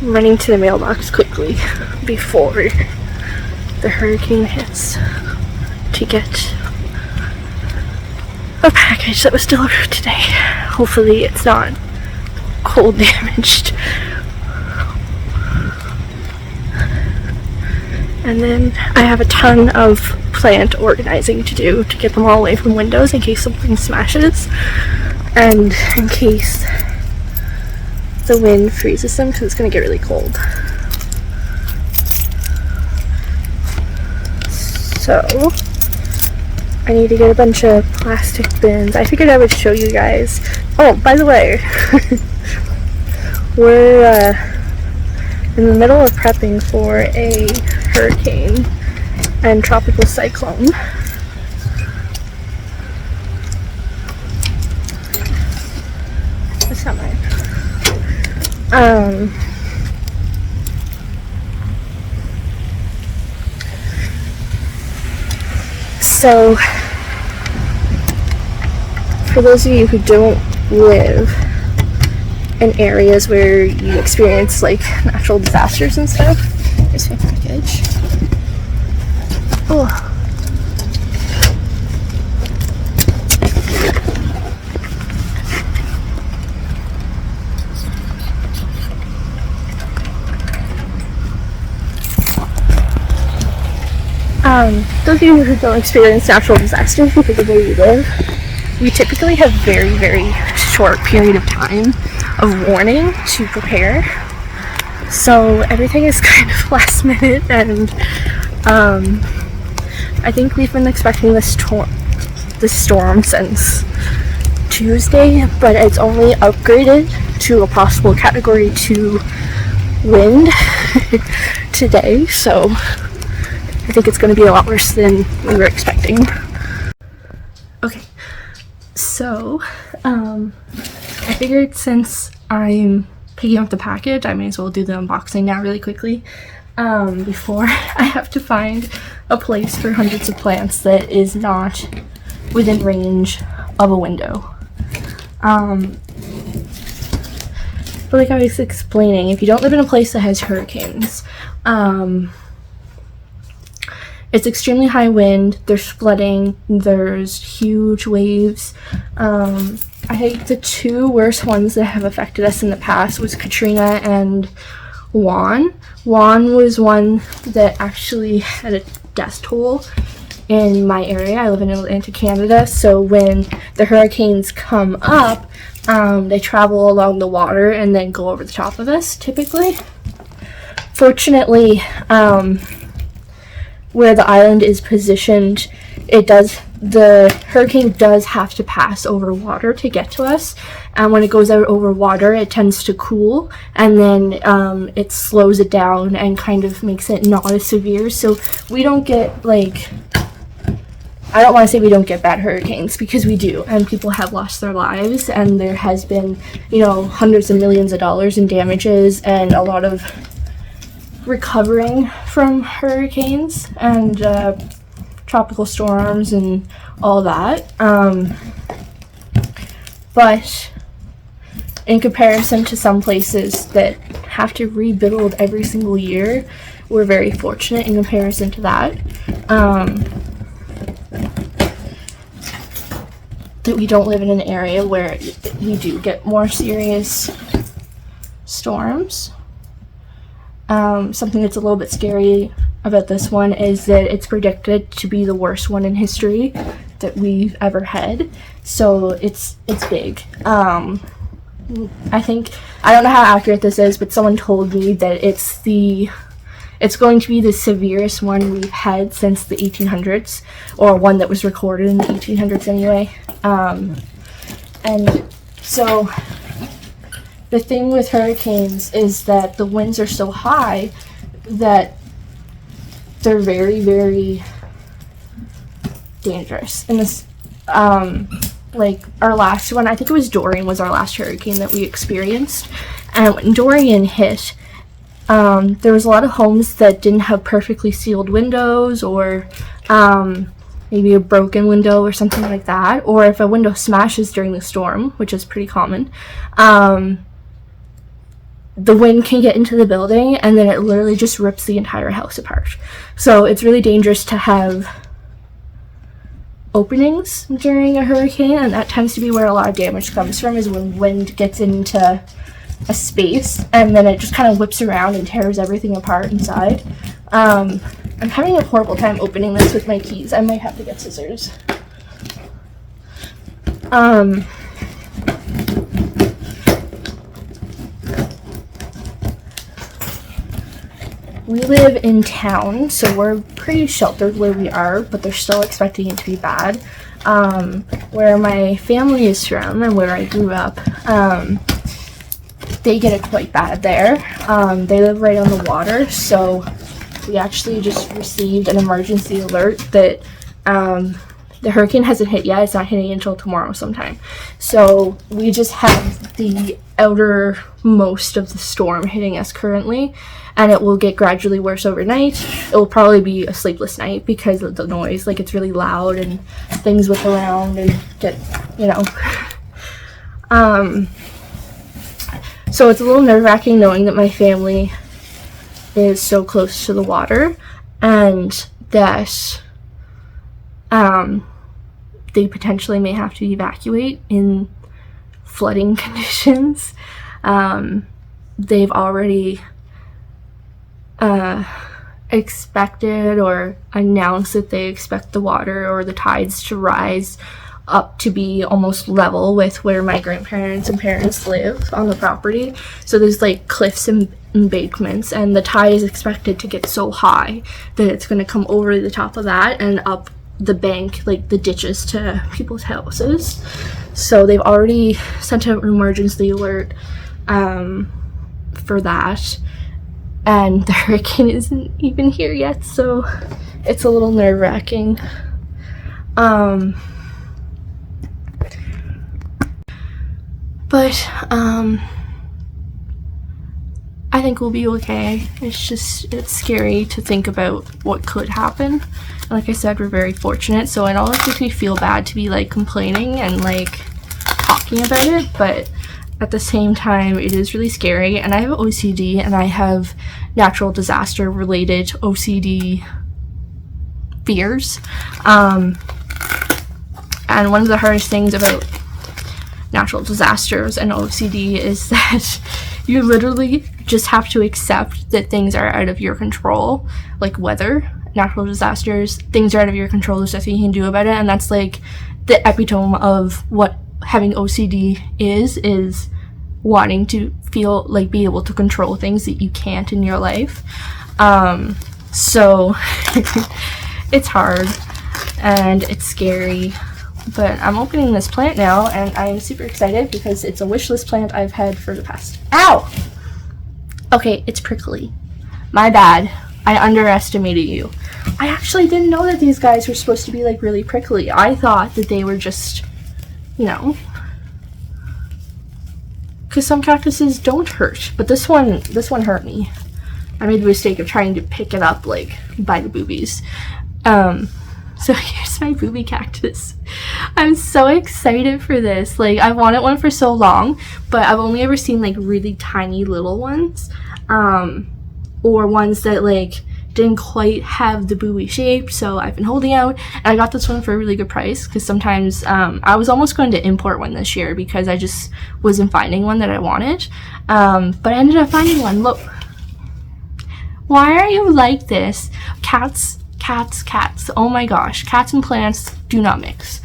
running to the mailbox quickly before the hurricane hits to get a package that was delivered today. Hopefully it's not cold damaged. And then I have a ton of plant organizing to do to get them all away from windows in case something smashes and in case the wind freezes them, because it's going to get really cold. So I need to get a bunch of plastic bins. I figured I would show you guys. Oh, by the way, we're in the middle of prepping for a hurricane and tropical cyclone. That's not mine. So, for those of you who don't live in areas where you experience like natural disasters and stuff, here's my package. Oh. Those of you who don't experience natural disasters because of where you live, we typically have very, very short period of time of warning to prepare. So everything is kind of last minute, and I think we've been expecting this storm since Tuesday, but it's only upgraded to a possible Category 2 wind today, so I think it's going to be a lot worse than we were expecting. Okay, so I figured since I'm picking up the package, I may as well do the unboxing now really quickly before I have to find a place for hundreds of plants that is not within range of a window. But like I was explaining, if you don't live in a place that has hurricanes, it's extremely high wind, there's flooding, there's huge waves. I think the two worst ones that have affected us in the past was Katrina and Juan. Juan was one that actually had a death toll in my area. I live in Atlantic Canada, so when the hurricanes come up, they travel along the water and then go over the top of us, typically. Fortunately, where the island is positioned, the hurricane does have to pass over water to get to us, and when it goes out over water it tends to cool, and then it slows it down and kind of makes it not as severe, so we don't get, like, I don't want to say we don't get bad hurricanes, because we do, and people have lost their lives, and there has been, hundreds of millions of dollars in damages and a lot of recovering from hurricanes and tropical storms and all that, but in comparison to some places that have to rebuild every single year, we're very fortunate in comparison to that, that we don't live in an area where we do get more serious storms. Something that's a little bit scary about this one is that it's predicted to be the worst one in history that we've ever had. So it's big. I don't know how accurate this is, but someone told me that it's going to be the severest one we've had since the 1800s, or one that was recorded in the 1800s anyway. And so the thing with hurricanes is that the winds are so high that they're very, very dangerous. And this, like our last one, I think it was Dorian, was our last hurricane that we experienced. And when Dorian hit, there was a lot of homes that didn't have perfectly sealed windows, or maybe a broken window or something like that. Or if a window smashes during the storm, which is pretty common, the wind can get into the building, and then it literally just rips the entire house apart. So it's really dangerous to have openings during a hurricane, and that tends to be where a lot of damage comes from, is when wind gets into a space and then it just kind of whips around and tears everything apart inside. I'm having a horrible time opening this with my keys. I might have to get scissors. We live in town, so we're pretty sheltered where we are, but they're still expecting it to be bad. Where my family is from and where I grew up, they get it quite bad there. They live right on the water, so we actually just received an emergency alert that the hurricane hasn't hit yet. It's not hitting until tomorrow sometime. So we just have the outermost of the storm hitting us currently, and it will get gradually worse overnight. It will probably be a sleepless night because of the noise. Like, it's really loud and things whip around and get, you know. So it's a little nerve-wracking knowing that my family is so close to the water and that they potentially may have to evacuate in flooding conditions. They've already expected or announced that they expect the water or the tides to rise up to be almost level with where my grandparents and parents live on the property. So there's like cliffs and embankments, and the tide is expected to get so high that it's going to come over the top of that and up the bank, like the ditches to people's houses. So they've already sent out an emergency alert for that, and the hurricane isn't even here yet, so it's a little nerve-wracking. But I think we'll be okay. It's scary to think about what could happen. And like I said, we're very fortunate, so it always makes me feel bad to be like complaining and like talking about it, but at the same time it is really scary. And I have OCD, and I have natural disaster related OCD fears. And one of the hardest things about natural disasters and OCD is that you literally just have to accept that things are out of your control, like weather, natural disasters, things are out of your control, there's nothing you can do about it. And that's like the epitome of what having OCD is wanting to feel like be able to control things that you can't in your life. So it's hard and it's scary. But I'm opening this plant now, and I'm super excited because it's a wish list plant I've had for the past... Ow! Okay, it's prickly. My bad. I underestimated you. I actually didn't know that these guys were supposed to be, like, really prickly. I thought that they were just, you know... Because some cactuses don't hurt, but this one hurt me. I made the mistake of trying to pick it up, like, by the boobies. So here's my booby cactus. I'm so excited for this. Like, I've wanted one for so long, but I've only ever seen like really tiny little ones, or ones that like didn't quite have the booby shape. So I've been holding out, and I got this one for a really good price because sometimes I was almost going to import one this year because I just wasn't finding one that I wanted, but I ended up finding one. Look, why are you like this? Cats, oh my gosh, cats and plants do not mix.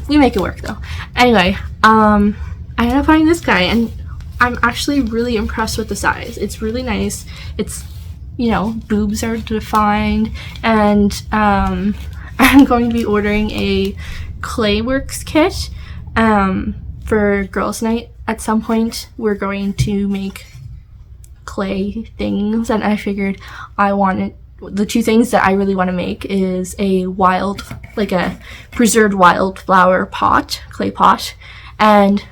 We make it work though. Anyway, I ended up finding this guy, and I'm actually really impressed with the size. It's really nice. It's, you know, boobs are defined, and I'm going to be ordering a clay works kit for girls' night. At some point we're going to make clay things, and I figured the two things that I really want to make is a preserved wildflower pot, clay pot, and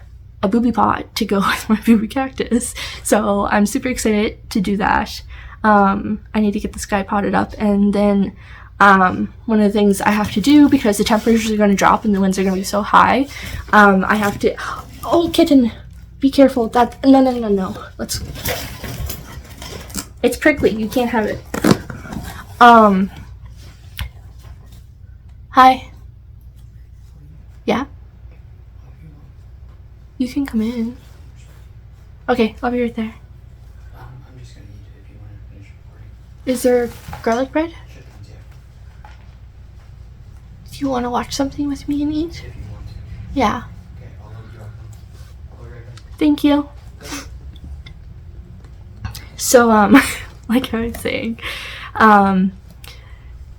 a booby pot to go with my booby cactus. So I'm super excited to do that. I need to get this guy potted up, and then one of the things I have to do, because the temperatures are going to drop and the winds are going to be so high, I have to... Oh, kitten! Be careful. That no. Let's. It's prickly. You can't have it. Hi. Yeah? You can come in. Okay, I'll be right there. I'm just gonna eat it if you want to finish recording. Is there garlic bread? Shit, yeah. Do you want to watch something with me and eat? If you want to. Yeah. Okay, I'll load you up. I'll be right back. Thank you. So, like I was saying,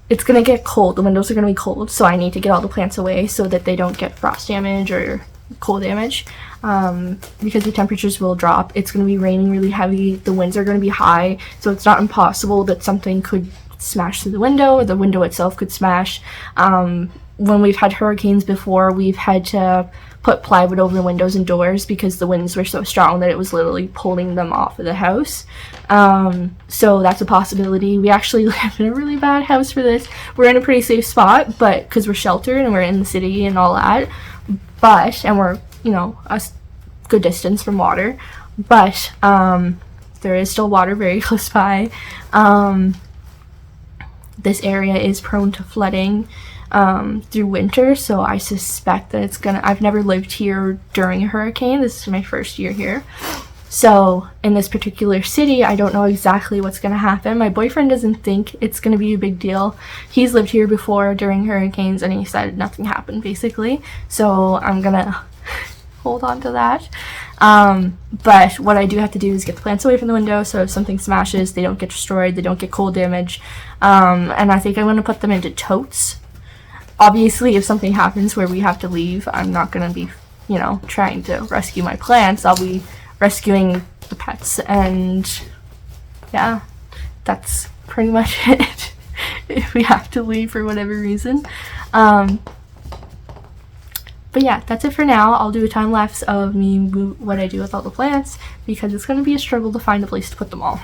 it's gonna get cold. The windows are gonna be cold, so I need to get all the plants away so that they don't get frost damage or cold damage. Because the temperatures will drop. It's gonna be raining really heavy. The winds are gonna be high, so it's not impossible that something could smash through the window, or the window itself could smash. When we've had hurricanes before, we've had to put plywood over the windows and doors because the winds were so strong that it was literally pulling them off of the house. So that's a possibility. We actually live in a really bad house for this. We're in a pretty safe spot, but because we're sheltered and we're in the city and all that, and we're, a good distance from water, but there is still water very close by. This area is prone to flooding through winter, so I suspect that I've never lived here during a hurricane. This is my first year here. So in this particular city, I don't know exactly what's going to happen. My boyfriend doesn't think it's going to be a big deal. He's lived here before during hurricanes, and he said nothing happened, basically. So I'm going to hold on to that. But what I do have to do is get the plants away from the window, so if something smashes, they don't get destroyed, they don't get cold damage. And I think I'm going to put them into totes. Obviously, if something happens where we have to leave, I'm not going to be, trying to rescue my plants. I'll be rescuing the pets, and yeah, that's pretty much it. If we have to leave for whatever reason. But yeah, that's it for now. I'll do a time lapse of me what I do with all the plants, because it's going to be a struggle to find a place to put them all.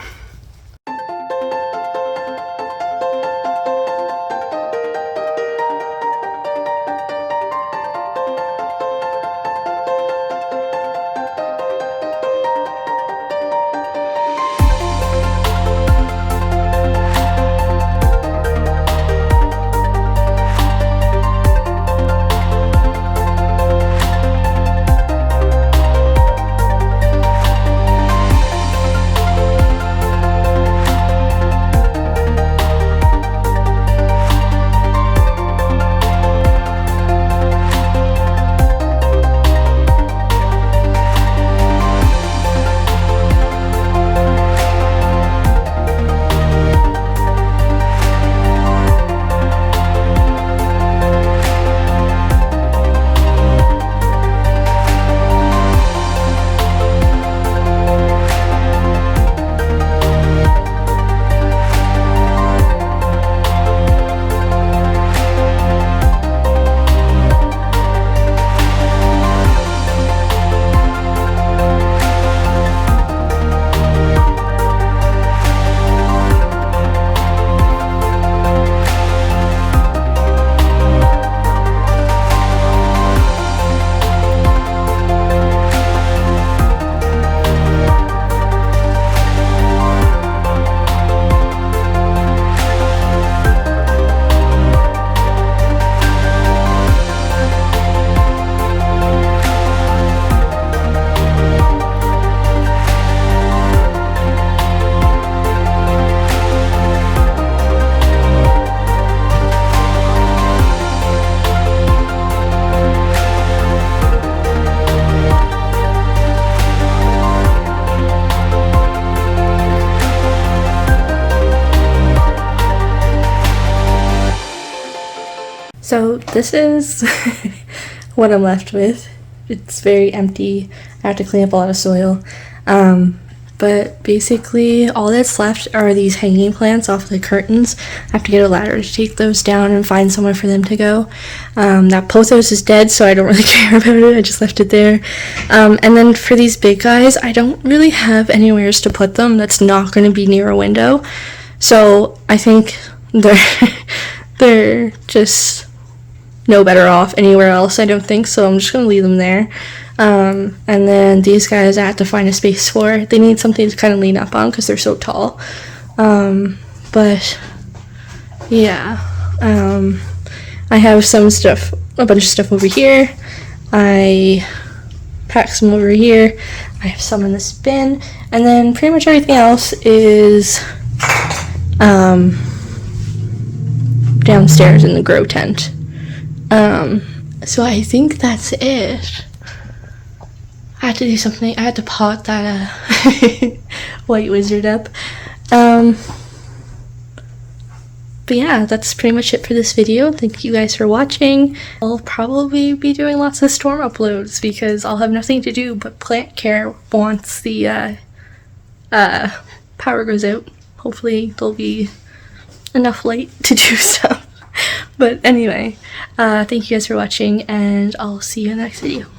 So this is what I'm left with. It's very empty. I have to clean up a lot of soil. But basically all that's left are these hanging plants off the curtains. I have to get a ladder to take those down and find somewhere for them to go. That pothos is dead, so I don't really care about it. I just left it there. And then for these big guys, I don't really have anywhere to put them that's not going to be near a window. So I think they're just no better off anywhere else, I don't think, so I'm just going to leave them there. And then these guys I had to find a space for. They need something to kind of lean up on because they're so tall. But yeah, I have some stuff, a bunch of stuff over here. I packed some over here. I have some in this bin, and then pretty much everything else is downstairs in the grow tent. So I think that's it. I had to do something. I had to pot that white wizard up. But yeah, that's pretty much it for this video. Thank you guys for watching. I'll probably be doing lots of storm uploads because I'll have nothing to do but plant care once the power goes out. Hopefully there'll be enough light to do stuff. But anyway, thank you guys for watching, and I'll see you in the next video.